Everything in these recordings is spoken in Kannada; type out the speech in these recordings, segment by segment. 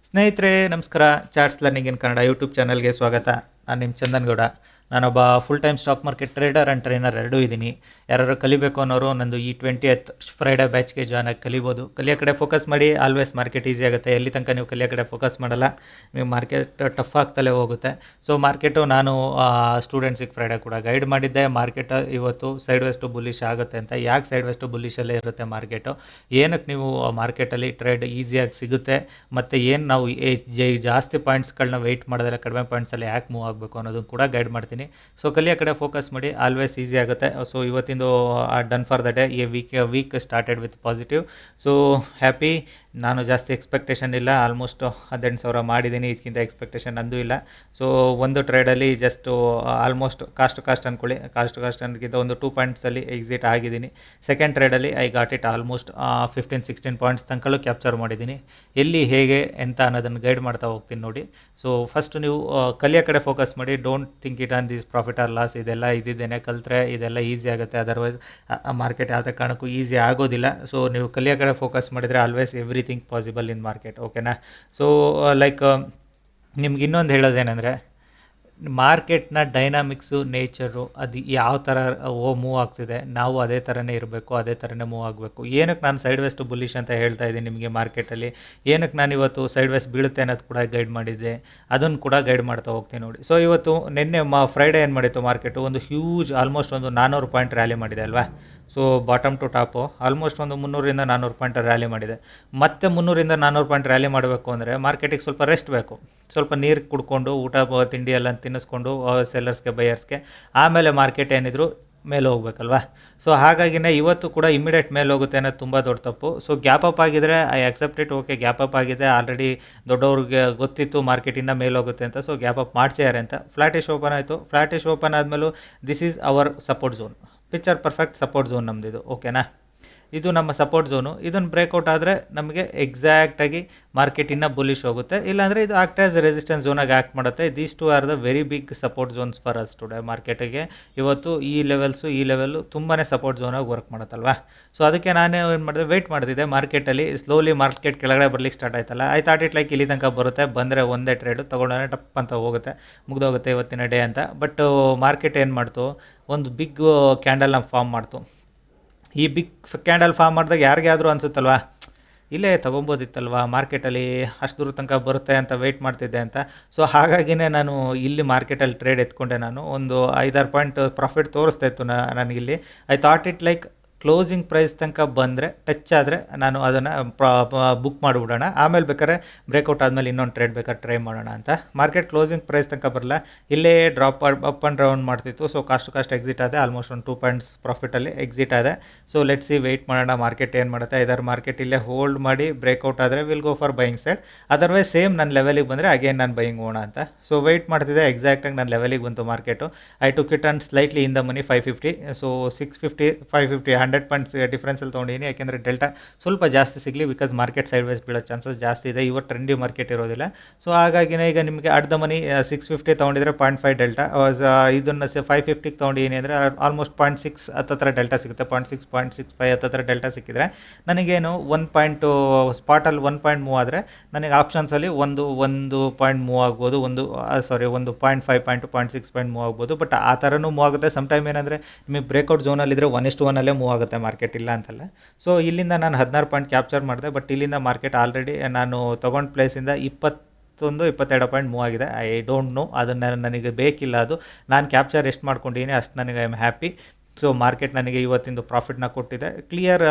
ಸ್ನೇಹಿತರೆ ನಮಸ್ಕಾರ. Charts learning in Kannada YouTube ಚಾನಲ್ಗೆ ಸ್ವಾಗತ. ನಾನು ನಿಮ್ಮ ಚಂದನ್ ಗೌಡ. ನಾನೊಬ್ಬ full time stock market trader and trainer ಎರಡೂ ಇದ್ದೀನಿ. ಯಾರು ಕಲಿಬೇಕು ಅನ್ನೋರು ನಂದು ಈ 20th ಫ್ರೈಡೇ ಬ್ಯಾಚ್ಗೆ ಜಾಯ್ನ್ ಆಗಿ ಕಲಿಬೋದು. ಕಲಿಯೋ ಕಡೆ ಫೋಕಸ್ ಮಾಡಿ. ಆಲ್ವೇಸ್ ಮಾರ್ಕೆಟ್ ಈಸಿ ಆಗುತ್ತೆ. ಎಲ್ಲಿ ತನಕ ನೀವು ಕಲಿಯೋ ಕಡೆ ಫೋಕಸ್ ಮಾಡಲ್ಲ, ನೀವು ಮಾರ್ಕೆಟ್ ಟಫ್ ಆಗ್ತಲೇ ಹೋಗುತ್ತೆ. ಸೊ ಮಾರ್ಕೆಟು ನಾನು ಸ್ಟೂಡೆಂಟ್ಸಿಗೆ ಫ್ರೈಡೇ ಕೂಡ ಗೈಡ್ ಮಾಡಿದ್ದೆ. ಮಾರ್ಕೆಟ್ ಇವತ್ತು ಸೈಡ್ ವೇಸ್ ಟು ಬುಲ್ಲಿಶ್ ಆಗುತ್ತೆ ಅಂತ. ಯಾಕೆ ಸೈಡ್ ವೇಸ್ ಟು ಬುಲ್ಲಿಶಲ್ಲೇ ಇರುತ್ತೆ ಮಾರ್ಕೆಟು, ಏನಕ್ಕೆ ನೀವು ಮಾರ್ಕೆಟಲ್ಲಿ ಟ್ರೇಡ್ ಈಸಿಯಾಗಿ ಸಿಗುತ್ತೆ, ಮತ್ತು ಏನು ನಾವು ಜಾಸ್ತಿ ಪಾಯಿಂಟ್ಸ್ಗಳನ್ನ ವೆಯ್ಟ್ ಮಾಡಿದ್ರೆ ಕಡಿಮೆ ಪಾಯಿಂಟ್ಸಲ್ಲಿ ಯಾಕೆ ಮೂವ್ ಆಗಬೇಕು ಅನ್ನೋದನ್ನು ಕೂಡ ಗೈಡ್ ಮಾಡ್ತೀನಿ. ಸೊ ಕಲಿಯೋ ಕಡೆ ಫೋಕಸ್ ಮಾಡಿ, ಆಲ್ವೇಸ್ ಈಸಿ ಆಗುತ್ತೆ. ಸೊ ಇವತ್ತಿಂದು ಡನ್ ಫಾರ್ ದ ಡೇ. ಈ week started with positive. So happy. ನಾನು ಜಾಸ್ತಿ ಎಕ್ಸ್ಪೆಕ್ಟೇಷನ್ ಇಲ್ಲ. ಆಲ್ಮೋಸ್ಟ್ 18,000 ಮಾಡಿದ್ದೀನಿ. ಇದಕ್ಕಿಂತ ಎಕ್ಸ್ಪೆಕ್ಟೇಷನ್ ನಂದು ಇಲ್ಲ. ಸೊ ಒಂದು ಟ್ರೇಡಲ್ಲಿ ಜಸ್ಟು ಆಲ್ಮೋಸ್ಟ್ ಕಾಸ್ಟ್ ಅಂದ್ಕೊಳ್ಳಿ. ಕಾಸ್ಟ್ ಅನ್ನೋದಕ್ಕಿಂತ ಒಂದು 2 ಪಾಯಿಂಟ್ಸಲ್ಲಿ ಎಕ್ಸಿಟ್ ಆಗಿದ್ದೀನಿ. ಸೆಕೆಂಡ್ ಟ್ರೇಡಲ್ಲಿ I got it almost 15-16 points ತನಕಲ್ಲೂ ಕ್ಯಾಪ್ಚರ್ ಮಾಡಿದ್ದೀನಿ. ಎಲ್ಲಿ ಹೇಗೆ ಎಂತ ಅನ್ನೋದನ್ನು ಗೈಡ್ ಮಾಡ್ತಾ ಹೋಗ್ತೀನಿ ನೋಡಿ. ಸೊ ಫಸ್ಟ್ ನೀವು ಕಲಿಯೋ ಕಡೆ ಫೋಕಸ್ ಮಾಡಿ. Don't think it on this profit or loss. ಇದೆಲ್ಲ ಇದ್ದಿದ್ದೇನೆ ಕಲಿತ್ರೆ ಇದೆಲ್ಲ ಈಸಿ ಆಗುತ್ತೆ. ಅದರ್ವೈಸ್ ಮಾರ್ಕೆಟ್ ಯಾವುದೇ ಕಾರಣಕ್ಕೂ ಈಸಿ ಆಗೋದಿಲ್ಲ. ಸೊ ನೀವು ಕಲಿಯೋ ಕಡೆ ಫೋಕಸ್ ಮಾಡಿದರೆ always everything possible in market. ಓಕೆನಾ? ಸೊ ನಿಮ್ಗೆ ಇನ್ನೊಂದು ಹೇಳೋದೇನೆಂದರೆ, ಮಾರ್ಕೆಟ್ನ ಡೈನಾಮಿಕ್ಸು, ನೇಚರು, ಅದು ಯಾವ ಥರ ಮೂವ್ ಆಗ್ತಿದೆ, ನಾವು ಅದೇ ಥರನೇ ಇರಬೇಕು, ಅದೇ ಥರನೇ ಮೂವ್ ಆಗಬೇಕು. ಏನಕ್ಕೆ ನಾನು ಸೈಡ್ ವೇಸ್ ಟು ಬುಲ್ಲಿಶ್ ಅಂತ ಹೇಳ್ತಾ ಇದ್ದೀನಿ ನಿಮಗೆ ಮಾರ್ಕೆಟಲ್ಲಿ, ಏನಕ್ಕೆ ನಾನು ಇವತ್ತು ಸೈಡ್ ವೇಸ್ ಬೀಳುತ್ತೆ ಅನ್ನೋದು ಕೂಡ ಗೈಡ್ ಮಾಡಿದ್ದೆ, ಅದನ್ನು ಕೂಡ ಗೈಡ್ ಮಾಡ್ತಾ ಹೋಗ್ತೀನಿ ನೋಡಿ. ಸೊ ಇವತ್ತು ನಿನ್ನೆ ಫ್ರೈಡೇ ಏನು ಮಾಡಿತ್ತು ಮಾರ್ಕೆಟು, ಒಂದು ಹ್ಯೂಜ್ ಆಲ್ಮೋಸ್ಟ್ ಒಂದು 400 ಪಾಯಿಂಟ್ ರ್ಯಾಲಿ ಮಾಡಿದೆ ಅಲ್ವಾ. So bottom to top almost ಒಂದು 300-400 ಪಾಯಿಂಟ್ ರ್ಯಾಲಿ ಮಾಡಿದೆ. ಮತ್ತೆ 300-400 ಪಾಯಿಂಟ್ ರ್ಯಾಲಿ ಮಾಡಬೇಕು ಅಂದರೆ ಮಾರ್ಕೆಟಿಗೆ ಸ್ವಲ್ಪ ರೆಸ್ಟ್ ಬೇಕು. ಸ್ವಲ್ಪ ನೀರು ಕುಡ್ಕೊಂಡು, ಊಟ ತಿಂಡಿ ಎಲ್ಲ ತಿನ್ನಿಸ್ಕೊಂಡು ಸೆಲ್ಲರ್ಸ್ಗೆ ಬೈಯರ್ಸ್ಗೆ, ಆಮೇಲೆ ಮಾರ್ಕೆಟ್ ಏನಿದ್ರು ಮೇಲೆ ಹೋಗ್ಬೇಕಲ್ವಾ. ಸೊ ಹಾಗಾಗಿನೇ ಇವತ್ತು ಕೂಡ ಇಮಿಡಿಯೇಟ್ ಮೇಲೆ ಹೋಗುತ್ತೆ ಅನ್ನೋದು ತುಂಬ ದೊಡ್ಡ ತಪ್ಪು. ಸೊ ಗ್ಯಾಪ್ ಅಪ್ ಆಗಿದ್ರೆ I accept it. Okay, gap up ಆಗಿದೆ, ಆಲ್ರೆಡಿ ದೊಡ್ಡವ್ರಿಗೆ ಗೊತ್ತಿತ್ತು ಮಾರ್ಕೆಟಿಂದ ಮೇಲೆ ಹೋಗುತ್ತೆ ಅಂತ. ಸೊ ಗ್ಯಾಪ್ ಅಪ್ ಮಾಡ್ಸಿದ್ದಾರೆ ಅಂತ. ಫ್ಲಾಟಿಶ್ ಓಪನ್ ಆಯಿತು. ಫ್ಲಾಟಿಶ್ ಓಪನ್ ಆದಮೇಲೂ this is our support zone. Picture perfect support zone ನಮ್ಮದಿದು. ಓಕೆನಾ? ಇದು ನಮ್ಮ ಸಪೋರ್ಟ್ ಝೋನು. ಇದನ್ನು ಬ್ರೇಕ್ಔಟ್ ಆದರೆ ನಮಗೆ ಎಕ್ಸಾಕ್ಟಾಗಿ ಮಾರ್ಕೆಟ್ ಇನ್ನೂ ಬುಲ್ಲಿಶ್ ಹೋಗುತ್ತೆ. ಇಲ್ಲಾಂದರೆ ಇದು ಆಕ್ಟ್ ಆಸ್ ರೆಸಿಸ್ಟೆನ್ಸ್ ಝೋನಾಗಿ ಆ್ಯಕ್ಟ್ ಮಾಡುತ್ತೆ. These two are the very big support zones for us today. ಮಾರ್ಕೆಟಿಗೆ ಇವತ್ತು ಈ ಲೆವೆಲ್ಲು ತುಂಬಾ ಸಪೋರ್ಟ್ ಝೋನಾಗಿ ವರ್ಕ್ ಮಾಡುತ್ತಲ್ವಾ. ಸೊ ಅದಕ್ಕೆ ನಾನೇ ಏನು ಮಾಡಿದೆ, ವೆಯ್ಟ್ ಮಾಡ್ತಿದ್ದೆ. ಮಾರ್ಕೆಟಲ್ಲಿ ಸ್ಲೋಲಿ ಮಾರ್ಕೆಟ್ ಕೆಳಗಡೆ ಬರ್ಲಿಕ್ಕೆ ಸ್ಟಾರ್ಟ್ ಆಯ್ತಲ್ಲ, ಐ ಥಾಟ್ ಇಟ್ ಲೈಕ್ ಇಲ್ಲಿ ತನಕ ಬರುತ್ತೆ, ಬಂದರೆ ಒಂದೇ ಟ್ರೇಡು ತೊಗೊಂಡೇ ಟಪ್ ಅಂತ ಹೋಗುತ್ತೆ, ಮುಗ್ದೋಗುತ್ತೆ ಇವತ್ತಿನ ಡೇ ಅಂತ. ಬಟ್ ಮಾರ್ಕೆಟ್ ಏನು ಮಾಡ್ತು, ಒಂದು ಬಿಗ್ ಕ್ಯಾಂಡಲ್ನ ಫಾರ್ಮ್ ಮಾಡ್ತು. ಈ ಬಿಗ್ ಕ್ಯಾಂಡಲ್ ಫಾರ್ಮ್ ಮಾಡಿದಾಗ ಯಾರಿಗಾದರೂ ಅನಿಸುತ್ತಲ್ವಾ, ಇಲ್ಲೇ ತೊಗೊಬೋದಿತ್ತಲ್ವ ಮಾರ್ಕೆಟಲ್ಲಿ, ಅಷ್ಟು ದೂರ ತನಕ ಬರುತ್ತೆ ಅಂತ ವೆಯ್ಟ್ ಮಾಡ್ತಿದ್ದೆ ಅಂತ. ಸೊ ಹಾಗಾಗಿನೇ ನಾನು ಇಲ್ಲಿ ಮಾರ್ಕೆಟಲ್ಲಿ ಟ್ರೇಡ್ ಎತ್ಕೊಂಡೆ. ನಾನು ಒಂದು 5-6 ಪಾಯಿಂಟ್ ಪ್ರಾಫಿಟ್ ತೋರಿಸ್ತಾ ಇತ್ತು ನನಗಿಲ್ಲಿ. I thought it like closing price ತನಕ ಬಂದರೆ, ಟಚ್ ಆದರೆ ನಾನು ಅದನ್ನು ಬುಕ್ ಮಾಡಿಬಿಡೋಣ. ಆಮೇಲೆ ಬೇಕಾದ್ರೆ ಬ್ರೇಕ್ಔಟ್ ಆದಮೇಲೆ ಇನ್ನೊಂದು ಟ್ರೇಡ್ ಬೇಕಾದ್ರೆ ಟ್ರೈ ಮಾಡೋಣ ಅಂತ. ಮಾರ್ಕೆಟ್ ಕ್ಲೋಸಿಂಗ್ ಪ್ರೈಸ್ ತನಕ ಬರಲ್ಲ, ಇಲ್ಲೇ ಡ್ರಾಪ್ ಅಪ್ ಆ್ಯಂಡ್ ಡೌನ್ ಮಾಡ್ತಿತ್ತು. ಸೊ ಕಾಸ್ಟ್ ಎಕ್ಸಿಟ್ ಆದೆ. ಆಲ್ಮೋಸ್ಟ್ ಒಂದು 2 ಪಾಯಿಂಟ್ಸ್ ಪ್ರಾಫಿಟಲ್ಲಿ ಎಕ್ಸಿಟ್ ಆದೆ. ಸೊ ಲೆಟ್ಸ್ ಸಿ, ವೆಯ್ಟ್ ಮಾಡೋಣ ಮಾರ್ಕೆಟ್ ಏನು ಮಾಡುತ್ತೆ. ಇದರ ಮಾರ್ಕೆಟ್ ಇಲ್ಲೇ ಹೋಲ್ಡ್ ಮಾಡಿ ಬ್ರೇಕ್ಔಟ್ ಆದರೆ will go for buying side. Otherwise same ನನ್ನ ಲೆವೆಲಿಗೆ ಬಂದರೆ ಅಗೇನ್ ನಾನು ಬೈಯಿಂಗ್ ಹೋಗೋಣ ಅಂತ. ಸೊ ವೆಯ್ಟ್ ಮಾಡ್ತಿದ್ದೆ. ಎಕ್ಸಾಕ್ಟಾಗಿ ನನ್ನ ಲೆವೆಲಿಗೆ ಬಂತು market. I took it and slightly in the money 550. So 650 550 100 points ಡಿಫ್ರೆನ್ಸಲ್ಲಿ ತೊಗೊಂಡಿದ್ದೀನಿ. ಯಾಕೆಂದರೆ ಡೆಲ್ಟಾ ಸ್ವಲ್ಪ ಜಾಸ್ತಿ ಸಿಗಲಿ, ಬಿಕಾಸ್ ಮಾರ್ಕೆಟ್ ಸೈಡ್ ವೈಸ್ ಬೀಳೋ ಚಾನ್ಸಸ್ ಜಾಸ್ತಿ ಇದೆ. ಇವತ್ತು ಟ್ರೆಂಡಿ ಮಾರ್ಕೆಟ್ ಇರೋದಿಲ್ಲ. ಸೊ ಹಾಗಾಗಿನೇ ಈಗ ನಿಮಗೆ ಅಟ್ ದ ಮನಿ 650 ತೊಗೊಂಡಿದ್ರೆ 0.5 ಡೆಲ್ಟಾ, ಇದನ್ನು 550ಗೆ ತೊಗೊಂಡಿದ್ದೀನಿ ಅಂದರೆ ಆಲ್ಮೋಸ್ಟ್ 0.6 ಹತ್ತತ್ರ ಡೆಲ್ಟಾ ಸಿಗುತ್ತೆ. 0.6 0.65 ಹತ್ತತ್ರ ಡೆಲ್ಟಾ ಸಿಕ್ಕಿದ್ರೆ ನನಗೇನು 1 ಪಾಯಿಂಟು ಸ್ಪಾಟಲ್ಲಿ 1 ಪಾಯಿಂಟ್ ಮೂವ್ ಆದರೆ ನನಗೆ ಆಪ್ಷನ್ಸಲ್ಲಿ ಒಂದು ಪಾಯಿಂಟ್ ಮೂವ್ ಆಗ್ಬೋದು, ಒಂದು 0.5 ಪಾಯಿಂಟು 0.6 ಪಾಯಿಂಟ್ ಮೂವ್ ಆಗ್ಬೋದು. ಬಟ್ ಆ ಥರನೂ ಮೂವ್ ಆಗುತ್ತೆ. ಸಮ್ ಟೈಮ್ ಏನಂದರೆ ನಿಮಗೆ ಬ್ರೇಕ್ಔಟ್ ಝೋನಲ್ಲಿದ್ದರೆ 1:1 ಮೂವ್ ಆಗುತ್ತೆ ಮಾರ್ಕೆಟ್, ಇಲ್ಲ ಅಂತಲ್ಲ. ಸೊ ಇಲ್ಲಿಂದ ನಾನು 16 ಪಾಯಿಂಟ್ ಕ್ಯಾಪ್ಚರ್ ಮಾಡಿದೆ. ಬಟ್ ಇಲ್ಲಿಂದ ಮಾರ್ಕೆಟ್ ಆಲ್ರೆಡಿ ನಾನು ತೊಗೊಂಡು ಪ್ಲೇಸಿಂದ 22 ಪಾಯಿಂಟ್ ಮೂವ್ ಆಗಿದೆ. ಐ ಡೋಂಟ್ ನೋ, ಅದನ್ನು ನನಗೆ ಬೇಕಿಲ್ಲ. ಅದು ನಾನು ಕ್ಯಾಪ್ಚರ್ ಎಷ್ಟು ಮಾಡ್ಕೊಂಡಿದ್ದೀನಿ ಅಷ್ಟು ನನಗೆ I am happy. So market ನನಗೆ ಇವತ್ತಿಂದು ಪ್ರಾಫಿಟ್ನ ಕೊಟ್ಟಿದೆ. Clear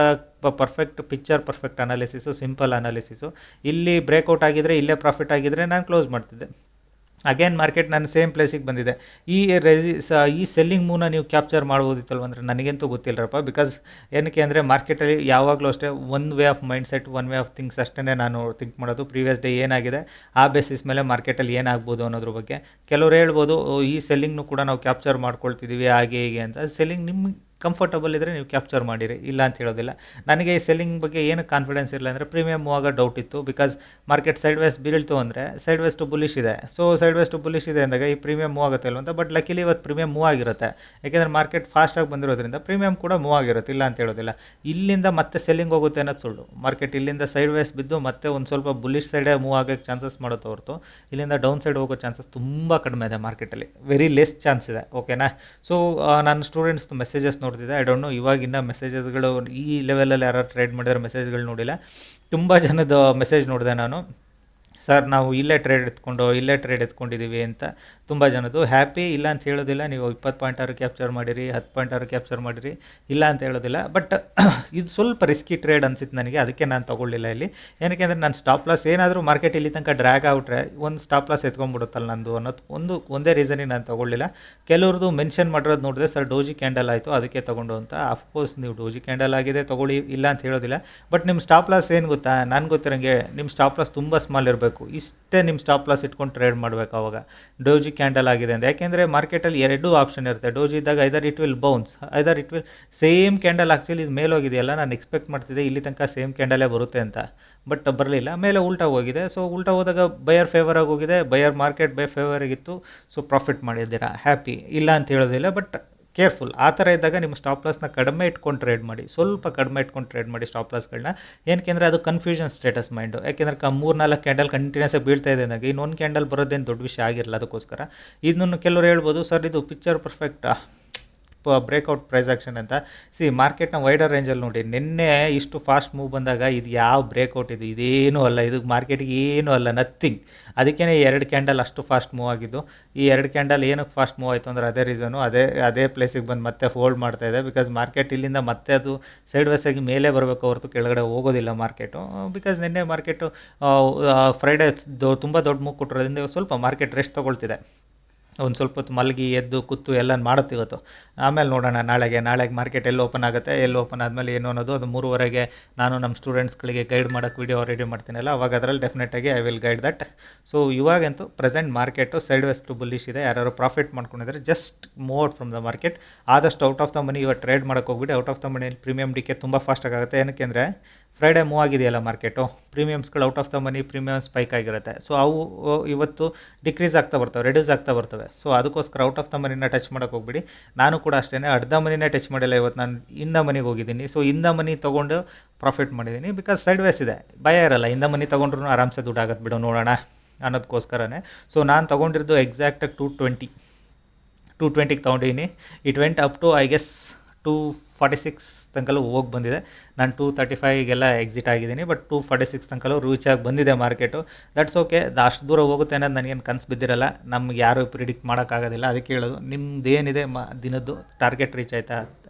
perfect picture, perfect analysis, simple analysis. ಇಲ್ಲಿ ಬ್ರೇಕ್ಔಟ್ ಆಗಿದ್ದರೆ, ಇಲ್ಲೇ ಪ್ರಾಫಿಟ್ ಆಗಿದ್ದರೆ ನಾನು ಕ್ಲೋಸ್ ಮಾಡ್ತಿದ್ದೆ. ಅಗೇನ್ ಮಾರ್ಕೆಟ್ ನನ್ನ ಸೇಮ್ ಪ್ಲೇಸಿಗೆ ಬಂದಿದೆ. ಈ ಸೆಲ್ಲಿಂಗ್ ಮೂವ್ನ ನೀವು ಕ್ಯಾಪ್ಚರ್ ಮಾಡ್ಬೋದಿತ್ತಲ್ವ ಅಂದರೆ ನನಗಂತೂ ಗೊತ್ತಿಲ್ಲರಪ್ಪ. ಬಿಕಾಸ್ ಏನಕ್ಕೆ ಅಂದರೆ ಮಾರ್ಕೆಟಲ್ಲಿ ಯಾವಾಗಲೂ ಅಷ್ಟೇ one way of mind set, one way of things ಅಷ್ಟೇ ನಾನು ಥಿಂಕ್ ಮಾಡೋದು. ಪ್ರೀವಿಯಸ್ ಡೇ ಏನಾಗಿದೆ ಆ ಬೇಸಿಸ್ ಮೇಲೆ ಮಾರ್ಕೆಟಲ್ಲಿ ಏನಾಗ್ಬೋದು ಅನ್ನೋದ್ರ ಬಗ್ಗೆ. ಕೆಲವರು ಹೇಳ್ಬೋದು ಈ ಸೆಲ್ಲಿಂಗ್ನು ಕೂಡ ನಾವು ಕ್ಯಾಪ್ಚರ್ ಮಾಡ್ಕೊಳ್ತಿದ್ದೀವಿ ಹಾಗೆ ಹೀಗೆ ಅಂತ. ಸೆಲ್ಲಿಂಗ್ ನಿಮ್ಮ ಕಂಫರ್ಟಬಲ್ ಇದ್ದರೆ ನೀವು ಕ್ಯಾಪ್ಚರ್ ಮಾಡಿರಿ, ಇಲ್ಲ ಅಂತ ಹೇಳೋದಿಲ್ಲ. ನನಗೆ ಈ ಸೆಲ್ಲಿಂಗ್ ಬಗ್ಗೆ ಏನು ಕಾನ್ಫಿಡೆನ್ಸ್ ಇಲ್ಲ ಅಂದರೆ ಪ್ರೀಮಿಯಮ್ ಮೂವ್ ಆಗೋ ಡೌಟ್ ಇತ್ತು. ಬಿಕಾಸ್ ಮಾರ್ಕೆಟ್ ಸೈಡ್ ವೇಸ್ ಬೀಳ್ತು ಅಂದರೆ ಸೈಡ್ ವೇಸ್ ಟು ಬುಲಿಶ್ ಇದೆ. So sideways to bullish ಇದೆ ಅಂದಾಗ ಈ ಪ್ರೀಮಿಯಮ್ ಮೂವ್ ಆಗುತ್ತೆ ಅಲ್ವ ಅಂತ. ಬಟ್ ಲಕಿಲಿ ಇವತ್ತು ಪ್ರೀಮಿಯಮ್ ಮೂವ್ ಆಗಿರುತ್ತೆ, ಯಾಕೆಂದರೆ ಮಾರ್ಕೆಟ್ ಫಾಸ್ಟಾಗಿ ಬಂದಿರೋದ್ರಿಂದ ಪ್ರೀಮಿಯಮ್ ಕೂಡ ಮೂವ್ ಆಗಿರುತ್ತೆ, ಇಲ್ಲ ಅಂತ ಹೇಳೋದಿಲ್ಲ. ಇಲ್ಲಿಂದ ಮತ್ತೆ ಸೆಲ್ಲಿಂಗ್ ಹೋಗುತ್ತೆ ಅನ್ನೋದು ಸುಳ್ಳು. ಮಾರ್ಕೆಟ್ ಇಲ್ಲಿಂದ ಸೈಡ್ ವೇಸ್ ಬಿದ್ದು ಮತ್ತೆ ಒಂದು ಸ್ವಲ್ಪ ಬುಲಿಶ್ ಸೈಡೇ ಮೂವ್ ಆಗೋಕ್ಕೆ ಚಾನ್ಸಸ್ ಮಾಡುತ್ತೆ ಹೊರತು ಇಲ್ಲಿಂದ ಡೌನ್ ಸೈಡ್ ಹೋಗೋ ಚಾನ್ಸಸ್ ತುಂಬ ಕಡಿಮೆ ಇದೆ ಮಾರ್ಕೆಟಲ್ಲಿ, ವೆರಿ ಲೆಸ್ ಚಾನ್ಸ್ ಇದೆ. ಓಕೆನಾ? ಸೊ ನಾನು ಸ್ಟೂಡೆಂಟ್ಸ್ದು ಮೆಸೇಜಸ್ ನೋಡ್ತಿದ್ದೆ. ಐ ಡೋಂಟ್ ನೋ ಇವಾಗಿನ ಮೆಸೇಜಸ್ಗಳು ಈ ಲೆವೆಲಲ್ಲಿ ಯಾರು ಟ್ರೇಡ್ ಮಾಡಿದ್ರೆ ಮೆಸೇಜ್ಗಳು ನೋಡಿಲ್ಲ. ತುಂಬ ಜನದ ಮೆಸೇಜ್ ನೋಡಿದೆ ನಾನು, ಸರ್ ನಾವು ಇಲ್ಲೇ ಟ್ರೇಡ್ ಎತ್ಕೊಂಡಿದ್ದೀವಿ ಅಂತ. ತುಂಬ ಜನದ್ದು ಹ್ಯಾಪಿ, ಇಲ್ಲ ಅಂತ ಹೇಳೋದಿಲ್ಲ. ನೀವು 20 ಪಾಯಿಂಟ್ ಆರು ಕ್ಯಾಪ್ಚರ್ ಮಾಡಿರಿ, 10 ಪಾಯಿಂಟ್ ಆರು ಕ್ಯಾಪ್ಚರ್ ಮಾಡಿರಿ, ಇಲ್ಲ ಅಂತ ಹೇಳೋದಿಲ್ಲ. ಬಟ್ ಇದು ಸ್ವಲ್ಪ ರಿಸ್ಕಿ ಟ್ರೇಡ್ ಅನಿಸಿತ್ತು ನನಗೆ, ಅದಕ್ಕೆ ನಾನು ತೊಗೊಳ್ಳಿಲ್ಲ ಇಲ್ಲಿ. ಏನಕ್ಕೆ ಅಂದರೆ ನಾನು ಸ್ಟಾಪ್ ಲಾಸ್ ಏನಾದರೂ ಮಾರ್ಕೆಟ್ ಇಲ್ಲಿ ತನಕ ಡ್ರ್ಯಾಗ್ ಔಟ್ರೆ ಒಂದು ಸ್ಟಾಪ್ ಲಾಸ್ ಎತ್ಕೊಂಡ್ಬಿಡುತ್ತಲ್ಲ ನಂದು ಅನ್ನೋದು ಒಂದೇ ರೀಸನಿಗೆ ನಾನು ತೊಗೊಳ್ಳಿಲ್ಲ. ಕೆಲವ್ರದ್ದು ಮೆನ್ಷನ್ ಮಾಡಿರೋದು ನೋಡಿದೆ, ಸರ್ ಡೋಜಿ ಕ್ಯಾಂಡಲ್ ಆಯಿತು ಅದಕ್ಕೆ ತೊಗೊಂಡು ಅಂತ. ಅಫ್ಕೋರ್ಸ್ ನೀವು ಡೋಜಿ ಕ್ಯಾಂಡಲ್ ಆಗಿದೆ ತೊಗೊಳ್ಳಿ, ಇಲ್ಲ ಅಂತ ಹೇಳೋದಿಲ್ಲ. ಬಟ್ ನಿಮ್ಮ ಸ್ಟಾಪ್ ಲಾಸ್ ಏನು ಗೊತ್ತಾ, ನಾನು ಗೊತ್ತಿರೋಂಗೆ ನಿಮ್ಮ ಸ್ಟಾಪ್ ಲಾಸ್ ತುಂಬ ಸ್ಮಾಲ್ ಇರಬೇಕು. ಇಷ್ಟೇ ನಿಮ್ಮ ಸ್ಟಾಪ್ ಲಾಸ್ ಇಟ್ಕೊಂಡು ಟ್ರೇಡ್ ಮಾಡಬೇಕು ಆವಾಗ ಡೋಜಿ ಕ್ಯಾಂಡಲ್ ಆಗಿದೆ ಅಂತ. ಯಾಕೆಂದರೆ ಮಾರ್ಕೆಟಲ್ಲಿ ಎರಡೂ ಆಪ್ಷನ್ ಇರುತ್ತೆ. ಡೋಜಿ ಇದ್ದಾಗ either it will bounce, either it will same candle. Actually ಇದು ಮೇಲೆ ಹೋಗಿದೆಯಲ್ಲ, ನಾನು ಎಕ್ಸ್ಪೆಕ್ಟ್ ಮಾಡ್ತಿದ್ದೆ ಇಲ್ಲಿ ತನಕ ಸೇಮ್ ಕ್ಯಾಂಡಲೇ ಬರುತ್ತೆ ಅಂತ, ಬಟ್ ಬರಲಿಲ್ಲ, ಮೇಲೆ ಉಲ್ಟಾ ಹೋಗಿದೆ. ಸೊ ಉಲ್ಟಾ ಹೋದಾಗ ಬಯರ್ ಫೇವರಾಗಿ ಹೋಗಿದೆ, ಬಯರ್ ಮಾರ್ಕೆಟ್ ಬೈ ಫೇವರಾಗಿತ್ತು. ಸೊ ಪ್ರಾಫಿಟ್ ಮಾಡಿದ್ದೀರಾ, ಹ್ಯಾಪಿ, ಇಲ್ಲ ಅಂತ ಹೇಳೋದಿಲ್ಲ. But careful. ಆ ಥರ ಇದ್ದಾಗ ನಿಮ್ಮ ಸ್ಟಾಪ್ ಲಾಸ್ನ ಕಡಿಮೆ ಇಟ್ಕೊಂಡು ಟ್ರೇಡ್ ಮಾಡಿ, ಸ್ವಲ್ಪ ಕಡಿಮೆ ಇಟ್ಕೊಂಡು ಟ್ರೇಡ್ ಮಾಡಿ ಸ್ಟಾಪ್ ಲಾಸ್ಗಳನ್ನ. ಏನಕ್ಕೆಂದರೆ ಅದು ಕನ್ಫ್ಯೂಷನ್ ಸ್ಟೇಟಸ್ ಮೈಂಡು. ಯಾಕೆಂದರೆ 3-4 ಕ್ಯಾಂಡಲ್ ಕಂಟಿನ್ಯೂಸ್ ಆಗಿ ಬೀಳ್ತಾ ಇದೆ ಅಂದಾಗ ಇನ್ನೊಂದು ಕ್ಯಾಂಡಲ್ ಬರೋದೇನು ದೊಡ್ಡ ವಿಷಯ ಆಗಿರಲ್ಲ. ಅದಕ್ಕೋಸ್ಕರ ಇದನ್ನು ಕೆಲವರು ಹೇಳ್ಬೋದು, ಸರ್ ಇದು ಪಿಕ್ಚರ್ ಪರ್ಫೆಕ್ಟಾ ಬ್ರೇಕ್ಔಟ್ ಪ್ರೈಸ್ ಆ್ಯಕ್ಷನ್ ಅಂತ. ಮಾರ್ಕೆಟ್ನ ವೈಡರ್ ರೇಂಜಲ್ಲಿ ನೋಡಿ, ನಿನ್ನೆ ಇಷ್ಟು ಫಾಸ್ಟ್ ಮೂವ್ ಬಂದಾಗ ಇದು ಯಾವ ಬ್ರೇಕ್ಔಟ್ ಇದು, ಇದೇನೂ ಅಲ್ಲ, ಇದು ಮಾರ್ಕೆಟಿಗೆ ಏನೂ ಅಲ್ಲ, ನಥಿಂಗ್. ಅದಕ್ಕೇ 2 ಕ್ಯಾಂಡಲ್ ಅಷ್ಟು ಫಾಸ್ಟ್ ಮೂವ್ ಆಗಿದ್ದು. ಈ 2 ಕ್ಯಾಂಡಲ್ ಏನಕ್ಕೆ ಫಾಸ್ಟ್ ಮೂವ್ ಆಯಿತು ಅಂದರೆ ಅದೇ ರೀಸನು, ಅದೇ ಪ್ಲೇಸಿಗೆ ಬಂದು ಮತ್ತೆ ಹೋಲ್ಡ್ ಮಾಡ್ತಾ ಇದೆ. ಬಿಕಾಸ್ ಮಾರ್ಕೆಟ್ ಇಲ್ಲಿಂದ ಮತ್ತೆ ಅದು ಸೈಡ್ ವೇಸಾಗಿ ಮೇಲೆ ಬರಬೇಕು ಹೊರತು ಕೆಳಗಡೆ ಹೋಗೋದಿಲ್ಲ ಮಾರ್ಕೆಟು. ಬಿಕಾಸ್ ನಿನ್ನೆ ಮಾರ್ಕೆಟು ಫ್ರೈಡೇ ತುಂಬ ದೊಡ್ಡ ಮೂವ್ ಕೊಟ್ಟಿರೋದ್ರಿಂದ ಸ್ವಲ್ಪ ಮಾರ್ಕೆಟ್ ರೆಸ್ಟ್ ತೊಗೊಳ್ತಿದೆ. ಒಂದು ಸ್ವಲ್ಪ ಹೊತ್ತು ಮಲಗಿ ಎದ್ದು ಕೂತು ಎಲ್ಲ ಮಾಡುತ್ತೆ ಇವತ್ತು. ಆಮೇಲೆ ನೋಡೋಣ ನಾಳೆಗೆ ಮಾರ್ಕೆಟ್ ಎಲ್ಲಿ ಓಪನ್ ಆಗುತ್ತೆ, ಎಲ್ಲಿ ಓಪನ್ ಆದಮೇಲೆ ಏನು ಅನ್ನೋದು. ಅದು 3:30ಗೆ ನಾನು ನಮ್ಮ ಸ್ಟೂಡೆಂಟ್ಸ್ಗಳಿಗೆ ಗೈಡ್ ಮಾಡೋಕ್ಕೆ ವೀಡಿಯೋ ರೆಡಿ ಮಾಡ್ತೀನಲ್ಲ, ಅವಾಗ ಅದರಲ್ಲಿ ಡೆಫಿನೆಟಾಗಿ I will guide that. So ಇವಾಗಂತೂ present market sideways to bullish ಇದೆ. ಯಾರು ಪ್ರಾಫಿಟ್ ಮಾಡ್ಕೊಂಡಿದ್ದಾರೆ just move out from the market. ಆದಷ್ಟು ಔಟ್ ಆಫ್ ದ ಮನಿ ಇವತ್ತು ಟ್ರೇಡ್ ಮಾಡೋಕ್ಕೆ ಹೋಗ್ಬಿಟ್ಟು. Out of the money premium decay ತುಂಬ ಫಾಸ್ಟಾಗಿ ಆಗುತ್ತೆ. ಏನಕ್ಕೆ ಅಂದರೆ ಫ್ರೈಡೇ ಮೂವ್ ಆಗಿದೆಯಲ್ಲ ಮಾರ್ಕೆಟು, ಪ್ರೀಮಿಯಮ್ಸ್ಗಳು out of the money premium spike ಆಗಿರುತ್ತೆ. ಸೊ ಅವು ಇವತ್ತು ಡಿಕ್ರೀಸ್ ಆಗ್ತಾ ಬರ್ತವೆ, ರೆಡ್ಯೂಸ್ ಆಗ್ತಾ ಬರ್ತವೆ. ಸೊ ಅದಕ್ಕೋಸ್ಕರ ಔಟ್ ಆಫ್ ದ ಮನಿನ ಟಚ್ ಮಾಡೋಕ್ಕೆ ಹೋಗ್ಬಿಡಿ. ನಾನು ಕೂಡ ಅಷ್ಟೇ ಅರ್ಧ ಮನಿನೇ ಟಚ್ ಮಾಡಿಲ್ಲ ಇವತ್ತು, ನಾನು ಇನ್ ದ ಮನಿಗೆ ಹೋಗಿದ್ದೀನಿ. ಸೊ ಇನ್ ದ ಮನಿ ತೊಗೊಂಡು ಪ್ರಾಫಿಟ್ ಮಾಡಿದ್ದೀನಿ. ಬಿಕಾಸ್ ಸೈಡ್ ವೇಸ್ ಇದೆ, ಭಯ ಇರಲ್ಲ. ಇನ್ ದ ಮನಿ ತೊಗೊಂಡ್ರು ಆರಾಮ್ಸೆ ದುಡ್ಡು ಆಗುತ್ತೆ ಬಿಡು, ನೋಡೋಣ ಅನ್ನೋದಕ್ಕೋಸ್ಕರನೇ. ಸೊ ನಾನು ತೊಗೊಂಡಿರೋದು ಎಕ್ಸಾಕ್ಟಾಗಿ 220ಗೆ ತೊಗೊಂಡಿದ್ದೀನಿ. It went up to I guess 246 ತನಕಲೂ ಹೋಗಿ ಬಂದಿದೆ. ನಾನು 235ಗೆಲ್ಲ ಎಕ್ಸಿಟ್ ಆಗಿದ್ದೀನಿ. ಬಟ್ 246 ತನಕಲೂ ರೀಚ್ ಆಗಿ ಬಂದಿದೆ ಮಾರ್ಕೆಟು. That's okay. ಅಷ್ಟು ದೂರ ಹೋಗುತ್ತೆ ಅನ್ನೋದು ನನಗೇನು ಕನಸು ಬಿದ್ದಿರಲ್ಲ. ನಮ್ಗೆ ಯಾರೂ ಪ್ರಿಡಿಕ್ಟ್ ಮಾಡೋಕ್ಕಾಗೋದಿಲ್ಲ. ಅದಕ್ಕೆ ಹೇಳೋದು, ನಿಮ್ಮದೇನಿದೆ ದಿನದ್ದು ಟಾರ್ಗೆಟ್ ರೀಚ್ ಆಯಿತಾ,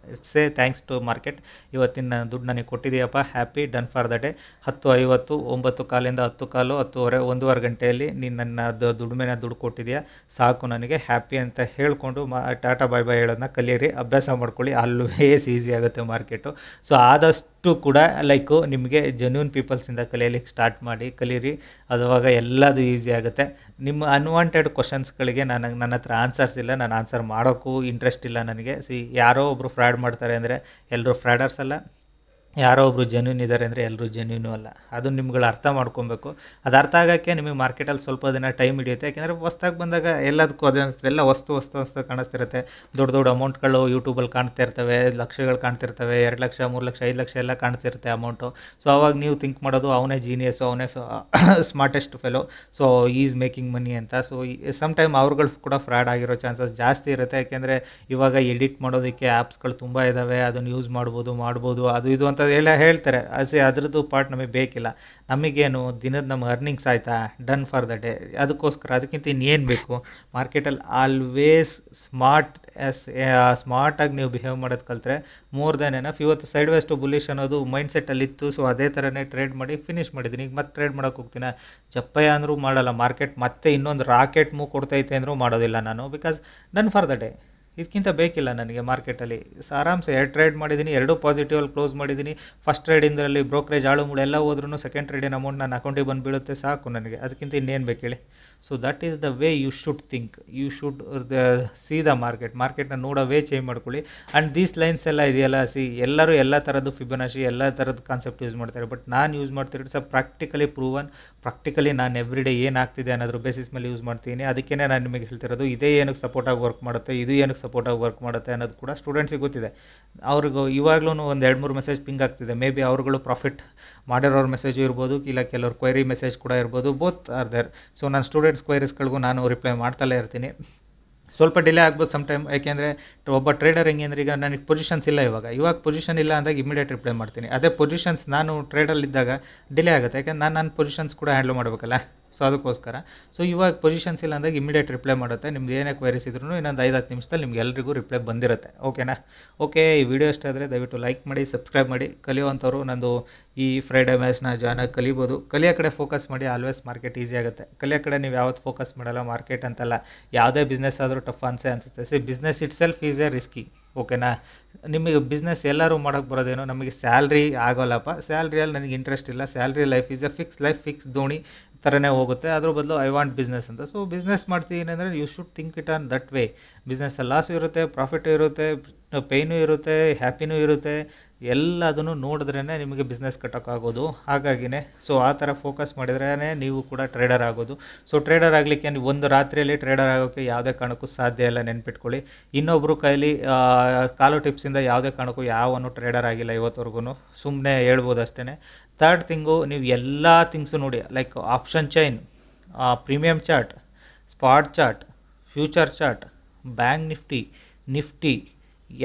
ಸೇ ಥ್ಯಾಂಕ್ಸ್ ಟು ಮಾರ್ಕೆಟ್. ಇವತ್ತಿನ ದುಡ್ಡು ನನಗೆ ಕೊಟ್ಟಿದೆಯಪ್ಪ, happy, done for the day. 10:50 9 ಕಾಲಿಂದ 10 ಕಾಲು 10:30 1.5 ಗಂಟೆಯಲ್ಲಿ ನೀನು ನನ್ನ ದುಡ್ಡು ಕೊಟ್ಟಿದೆಯಾ, ಸಾಕು ನನಗೆ, ಹ್ಯಾಪಿ ಅಂತ ಹೇಳಿಕೊಂಡು ಟಾಟಾ ಬಾಯ್ ಬಾಯ್ ಹೇಳೋದನ್ನ ಕಲಿಯಿರಿ, ಅಭ್ಯಾಸ ಮಾಡ್ಕೊಳ್ಳಿ. ಆಲ್ವೇಸ್ ಈಸಿ ಆಗುತ್ತೆ ಮಾರ್ಕೆಟು. ಸೊ ಆದಷ್ಟು ಕೂಡ ನಿಮಗೆ ಜೆನ್ಯೂನ್ ಪೀಪಲ್ಸಿಂದ ಕಲಿಯಲಿಕ್ಕೆ ಸ್ಟಾರ್ಟ್ ಮಾಡಿ, ಕಲೀರಿ. ಅದುವಾಗ ಎಲ್ಲದು ಈಸಿ ಆಗುತ್ತೆ. ನಿಮ್ಮ ಅನ್ವಾಂಟೆಡ್ ಕ್ವಶನ್ಸ್ಗಳಿಗೆ ನನ್ನ ಹತ್ರ ಆನ್ಸರ್ಸ್ ಇಲ್ಲ, ನಾನು ಆನ್ಸರ್ ಮಾಡೋಕ್ಕೂ ಇಂಟ್ರೆಸ್ಟ್ ಇಲ್ಲ ನನಗೆ. ಯಾರೋ ಒಬ್ಬರು ಫ್ರಾಡ್ ಮಾಡ್ತಾರೆ ಅಂದರೆ ಎಲ್ಲರೂ ಫ್ರಾಡರ್ಸ್ ಅಲ್ಲ, ಯಾರೋ ಒಬ್ಬರು ಜೆನ್ಯೂನ್ ಇದ್ದಾರೆ ಅಂದರೆ ಎಲ್ಲರೂ ಜೆನ್ಯೂನು ಅಲ್ಲ. ಅದು ನಿಮ್ಗಳು ಅರ್ಥ ಮಾಡ್ಕೊಬೇಕು. ಅದು ಅರ್ಥ ಆಗೋಕ್ಕೆ ನಿಮಗೆ ಮಾರ್ಕೆಟಲ್ಲಿ ಸ್ವಲ್ಪ ದಿನ ಟೈಮ್ ಹಿಡಿಯುತ್ತೆ. ಯಾಕೆಂದರೆ ಹೊಸ್ದಾಗಿ ಬಂದಾಗ ಎಲ್ಲದಕ್ಕೂ ಅದೇ ಅನಿಸ್ತದೆ, ಎಲ್ಲ ವಸ್ತು ಕಾಣಿಸ್ತಿರುತ್ತೆ. ದೊಡ್ಡ ಅಮೌಂಟ್ಗಳು ಯೂಟ್ಯೂಬಲ್ಲಿ ಕಾಣ್ತಾ ಇರ್ತವೆ, ಲಕ್ಷಗಳು ಕಾಣ್ತಿರ್ತವೆ, 2 ಲಕ್ಷ 3 ಲಕ್ಷ 5 ಲಕ್ಷ ಎಲ್ಲ ಕಾಣ್ತಿರುತ್ತೆ ಅಮೌಂಟು. ಸೊ ಅವಾಗ ನೀವು ಥಿಂಕ್ ಮಾಡೋದು ಅವನೇ ಜೀನಿಯಸ್ಸು, ಅವನೇ smartest fellow, so is making money ಅಂತ. ಸೊ ಸಮ್ ಟೈಮ್ ಅವ್ರುಗಳು ಕೂಡ ಫ್ರಾಡ್ ಆಗಿರೋ ಚಾನ್ಸಸ್ ಜಾಸ್ತಿ ಇರುತ್ತೆ. ಯಾಕೆಂದರೆ ಇವಾಗ ಎಡಿಟ್ ಮಾಡೋದಕ್ಕೆ ಆ್ಯಪ್ಸ್ಗಳು ತುಂಬ ಇದ್ದಾವೆ, ಅದನ್ನು ಯೂಸ್ ಮಾಡ್ಬೋದು ಅದು ಇದು ಅಂತ ಎಲ್ಲ ಹೇಳ್ತಾರೆ. ಅದರದ್ದು ಪಾರ್ಟ್ ನಮಗೆ ಬೇಕಿಲ್ಲ. ನಮಗೇನು ದಿನದ ನಮ್ಮ ಅರ್ನಿಂಗ್ಸ್ ಆಯಿತಾ, ಡನ್ ಫಾರ್ ದ ಡೇ. ಅದಕ್ಕಿಂತ ಇನ್ನೇನು ಬೇಕು. ಮಾರ್ಕೆಟಲ್ಲಿ ಆಲ್ವೇಸ್ ಸ್ಮಾರ್ಟಾಗಿ ನೀವು ಬಿಹೇವ್ ಮಾಡೋದು ಕಲಿತ್ರೆ ಮೋರ್ ದೆನ್ ಎನಫ್. ಇವತ್ತು ಸೈಡ್ ವೇಸ್ ಟು ಬುಲಿಶ್ ಅನ್ನೋದು ಮೈಂಡ್ ಸೆಟ್ಟಲ್ಲಿತ್ತು. ಸೊ ಅದೇ ಥರನೇ ಟ್ರೇಡ್ ಮಾಡಿ ಫಿನಿಷ್ ಮಾಡಿದ್ದೀನಿ. ಈಗ ಮತ್ತೆ ಟ್ರೇಡ್ ಮಾಡೋಕ್ಕೆ ಹೋಗ್ತೀನಿ, ಜಪ್ಪಯ್ಯ ಅಂದರೂ ಮಾಡಲ್ಲ. ಮಾರ್ಕೆಟ್ ಮತ್ತೆ ಇನ್ನೊಂದು ರಾಕೆಟ್ ಮೂವ್ ಕೊಡ್ತೈತೆ ಅಂದರೂ ಮಾಡೋದಿಲ್ಲ ನಾನು. Because done for the day. ಇದಕ್ಕಿಂತ ಬೇಕಿಲ್ಲ ನನಗೆ ಮಾರ್ಕೆಟಲ್ಲಿ. ಆರಾಮ್ಸೆ 2 ಟ್ರೇಡ್ ಮಾಡಿದ್ದೀನಿ, 2 ಪಾಸಿಟಿವಲ್ಲಿ ಕ್ಲೋಸ್ ಮಾಡಿದ್ದೀನಿ. ಫಸ್ಟ್ ಟ್ರೇಡಿಂದರಲ್ಲಿ ಬ್ರೋಕರೇಜ್ ಆಳು ಮೂಳು ಎಲ್ಲ ಹೋದ್ರೂ ಸೆಕೆಂಡ್ ಟ್ರೇಡಿನ ಅಮೌಂಟ್ ನನ್ನ ಅಕೌಂಟಿಗೆ ಬಂದು ಬೀಳುತ್ತೆ, ಸಾಕು ನನಗೆ. ಅದಕ್ಕಿಂತ ಇನ್ನೇನು ಬೇಕು ಹೇಳಿ. So that is the way you should think, you should see the ಮಾರ್ಕೆಟ್ನ ನೋಡೋ ವೇ ಚೇಂಜ್ ಮಾಡ್ಕೊಳ್ಳಿ. ಆ್ಯಂಡ್ ದೀಸ್ ಲೈನ್ಸ್ ಎಲ್ಲ ಇದೆಯಲ್ಲ, ಎಲ್ಲರೂ ಎಲ್ಲ ಥರದ್ದು ಫಿಬೊನಾಚಿ ಎಲ್ಲ ಥರದ್ದು ಕಾನ್ಸೆಪ್ಟ್ ಯೂಸ್ ಮಾಡ್ತಾರೆ. ಬಟ್ ನಾನು ಯೂಸ್ ಮಾಡ್ತಿರೋದು ಪ್ರಾಕ್ಟಿಕಲಿ ಪ್ರೂವನ್, ಪ್ರಾಕ್ಟಿಕಲಿ ನಾನು ಎವ್ರಿ ಡೇ ಏನಾಗ್ತಿದೆ ಅನ್ನೋದ್ರ ಬೇಸಿಸ್ ಮೇಲೆ ಯೂಸ್ ಮಾಡ್ತೀನಿ. ಅದಕ್ಕೇ ನಾನು ನಿಮಗೆ ಹೇಳ್ತಿರೋದು, ಇದೇ ಏನಕ್ಕೆ ಸಪೋರ್ಟಾಗಿ ವರ್ಕ್ ಮಾಡುತ್ತೆ, ಇದು ಏನಕ್ಕೆ ಸಪೋರ್ಟಾಗಿ ವರ್ಕ್ ಮಾಡುತ್ತೆ ಅನ್ನೋದು ಕೂಡ ಸ್ಟೂಡೆಂಟ್ಸಿಗೆ ಗೊತ್ತಿದೆ. ಅವ್ರಿಗೂ ಇವಾಗಲೂ ಒಂದು 2-3 ಮೆಸೇಜ್ ಪಿಂಗ್ ಆಗ್ತಿದೆ. ಮೇ ಬಿ ಅವ್ರುಗಳು ಪ್ರಾಫಿಟ್ ಮಾಡಿರೋರ ಮೆಸೇಜು ಇರ್ಬೋದು, ಇಲ್ಲ ಕೆಲವ್ರು ಕ್ವೈರಿ ಮೆಸೇಜ್ ಕೂಡ ಇರ್ಬೋದು, ಬೋತ್ ಆರ್ ದೇರ್. ಸೊ ನಾನು ಸ್ಟೂಡೆಂಟ್ಸ್ ಕ್ವೈರೀಸ್ಗಳಿಗೂ ನಾನು ರಿಪ್ಲೈ ಮಾಡ್ತಲೇ ಇರ್ತೀನಿ. ಸ್ವಲ್ಪ ಡಿಲೇ ಆಗ್ಬೋದು ಸಮ್ ಟೈಮ್, ಯಾಕೆಂದರೆ ಒಬ್ಬ ಟ್ರೇಡರ್ ಹೆಂಗೆ ಅಂದರೆ, ಈಗ ನನಗೆ ಪೊಸಿಷನ್ಸ್ ಇಲ್ಲ ಇವಾಗ ಪೊಸಿಷನ್ ಇಲ್ಲ ಅಂದಾಗ ಇಮಿಡಿಯೇಟ್ ರಿಪ್ಲೈ ಮಾಡ್ತೀನಿ. ಅದೇ ಪೊಸಿಷನ್ಸ್ ನಾನು ಟ್ರೇಡಲ್ಲಿದ್ದಾಗ ಡಿಲೇ ಆಗುತ್ತೆ, ಯಾಕೆಂದ್ರೆ ನನ್ನ ಪೊಸಿಷನ್ಸ್ ಕೂಡ ಹ್ಯಾಂಡಲ್ ಮಾಡಬೇಕಲ್ಲ. ಸೊ ಅದಕ್ಕೋಸ್ಕರ ಇವಾಗ ಪೊಸಿಷನ್ಸ್ ಇಲ್ಲ ಅಂದಾಗ ಇಮಿಡಿಯೇಟ್ ರಿಪ್ಲೈ ಮಾಡುತ್ತೆ. ನಿಮ್ದು ಏನೇ ಕ್ವೈರೀಸ್ ಇದ್ರೂ ಇನ್ನೊಂದು 5-10 ನಿಮಿಷದಲ್ಲಿ ನಿಮ್ಗೆ ಎಲ್ರಿಗೂ ರಿಪ್ಲೈ ಬಂದಿರುತ್ತೆ. ಓಕೆನಾ? ಓಕೆ, ಈ ವಿಡಿಯೋ ಇಷ್ಟ ಆದರೆ ದಯವಿಟ್ಟು ಲೈಕ್ ಮಾಡಿ, ಸಬ್ಸ್ಕ್ರೈಬ್ ಮಾಡಿ. ಕಲಿಯುವಂಥವ್ರು ನಂದು ಈ ಫ್ರೈಡೇ ಮ್ಯಾಚ್ನ ಜಾಯ್ನಾಗಿ ಕಲಿಬೋದು. ಕಲಿಯೋ ಕಡೆ ಫೋಕಸ್ ಮಾಡಿ, ಆಲ್ವೇಸ್ ಮಾರ್ಕೆಟ್ ಈಸಿ ಆಗುತ್ತೆ. ಕಲಿಯೋ ಕಡೆ ನೀವು ಯಾವತ್ತು ಫೋಕಸ್ ಮಾಡಲ್ಲ, ಮಾರ್ಕೆಟ್ ಅಂತಲ್ಲ, ಯಾವುದೇ ಬಿಸ್ನೆಸ್ ಆದರೂ ಟಫ್ ಅನಿಸುತ್ತೆ. Business it self is A risky. ಓಕೆನಾ? ನಿಮಗೆ ಬಿಸ್ನೆಸ್ ಎಲ್ಲರೂ ಮಾಡೋಕ್ಕೆ ಬರೋದೇನೋ, ನಮಗೆ ಸ್ಯಾಲ್ರಿ ಆಗೋಲ್ಲಪ್ಪ, ಸ್ಯಾಲ್ರಿಯಲ್ಲಿ ನನಗೆ ಇಂಟ್ರೆಸ್ಟ್ ಇಲ್ಲ, salary life is a fix ದೋಣಿ ಥರನೇ ಹೋಗುತ್ತೆ, ಅದ್ರ ಬದಲು ಐ ವಾಂಟ್ ಬಿಸ್ನೆಸ್ ಅಂತ. ಸೊ ಬಿಸ್ನೆಸ್ ಮಾಡ್ತೀನಿ ಅಂದರೆ you should think it on that way. ಬಿಸ್ನೆಸ್ಸಲ್ಲಿ ಲಾಸು ಇರುತ್ತೆ, ಪ್ರಾಫಿಟು ಇರುತ್ತೆ, ಪೇಯ್ನೂ ಇರುತ್ತೆ, ಹ್ಯಾಪಿನೂ ಇರುತ್ತೆ. ಎಲ್ಲದನ್ನು ನೋಡಿದ್ರೇ ನಿಮಗೆ ಬಿಸ್ನೆಸ್ ಕಟ್ಟೋಕ್ಕಾಗೋದು. ಹಾಗಾಗಿನೇ ಆ ಥರ ಫೋಕಸ್ ಮಾಡಿದ್ರೇ ನೀವು ಕೂಡ ಟ್ರೇಡರ್ ಆಗೋದು. ಸೊ ಟ್ರೇಡರ್ ಆಗಲಿಕ್ಕೆ ನೀವು ಒಂದು ರಾತ್ರಿಯಲ್ಲಿ ಟ್ರೇಡರ್ ಆಗೋಕ್ಕೆ ಯಾವುದೇ ಕಾರಣಕ್ಕೂ ಸಾಧ್ಯ ಇಲ್ಲ, ನೆನ್ಪಿಟ್ಕೊಳ್ಳಿ. ಇನ್ನೊಬ್ಬರು ಕೈಲಿ ಕಾಲು ಟಿಪ್ಸಿಂದ ಯಾವುದೇ ಕಾರಣಕ್ಕೂ ಯಾವನು ಟ್ರೇಡರ್ ಆಗಿಲ್ಲ ಇವತ್ತವರೆಗೂ, ಸುಮ್ಮನೆ ಹೇಳ್ಬೋದು ಅಷ್ಟೇ. ಥರ್ಡ್ ಥಿಂಗು, ನೀವು ಎಲ್ಲ ಥಿಂಗ್ಸು ನೋಡಿ, like option chain, premium chart, spot chart, future chart, bank Nifty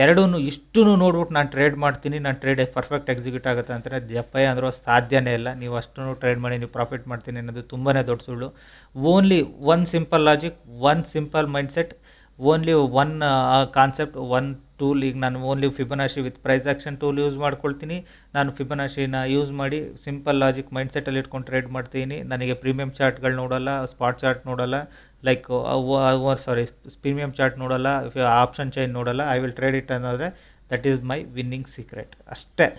ಎರಡೂ ಇಷ್ಟೂ ನೋಡ್ಬಿಟ್ಟು ನಾನು ಟ್ರೇಡ್ ಮಾಡ್ತೀನಿ, ನಾನು ಟ್ರೇಡ್ ಪರ್ಫೆಕ್ಟ್ ಎಕ್ಸಿಕ್ಯೂಟ್ ಆಗುತ್ತೆ ಅಂತಾರೆ ಜಪ್ಪಯ್ಯ ಅಂದರೂ ಸಾಧ್ಯನೇ ಇಲ್ಲ. ನೀವು ಅಷ್ಟೂ ಟ್ರೇಡ್ ಮಾಡಿ ನೀವು ಪ್ರಾಫಿಟ್ ಮಾಡ್ತೀನಿ ಅನ್ನೋದು ತುಂಬಾ ದೊಡ್ಡ ಸುಳ್ಳು. Only one simple logic, one simple mindset, only one concept, one tool. ಈಗ ನಾನು only Fibonacci with price action tool use ಮಾಡ್ಕೊಳ್ತೀನಿ. ನಾನು ಫಿಬೊನಾಚಿನ ಯೂಸ್ ಮಾಡಿ ಸಿಂಪಲ್ ಲಾಜಿಕ್ ಮೈಂಡ್ಸೆಟ್ಟಲ್ಲಿ ಇಟ್ಕೊಂಡು ಟ್ರೇಡ್ ಮಾಡ್ತೀನಿ. ನನಗೆ ಪ್ರೀಮಿಯಮ್ ಚಾರ್ಟ್ಗಳು ನೋಡೋಲ್ಲ, ಸ್ಪಾಟ್ ಚಾರ್ಟ್ ನೋಡೋಲ್ಲ, ಲೈಕ್ ಪ್ರೀಮಿಯಮ್ ಚಾರ್ಟ್ ನೋಡೋಲ್ಲ, ಆಪ್ಷನ್ ಚೈನ್ ನೋಡೋಲ್ಲ. ಐ ವಿಲ್ ಟ್ರೇಡ್ ಇಟ್ ಅನ್ನೋದ್ರೆ that is my winning secret ಅಷ್ಟೇ.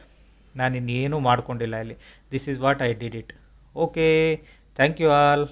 ನಾನು ಇನ್ನೇನು ಮಾಡ್ಕೊಂಡಿಲ್ಲ ಇಲ್ಲಿ. This is what I did it. Okay, thank you all.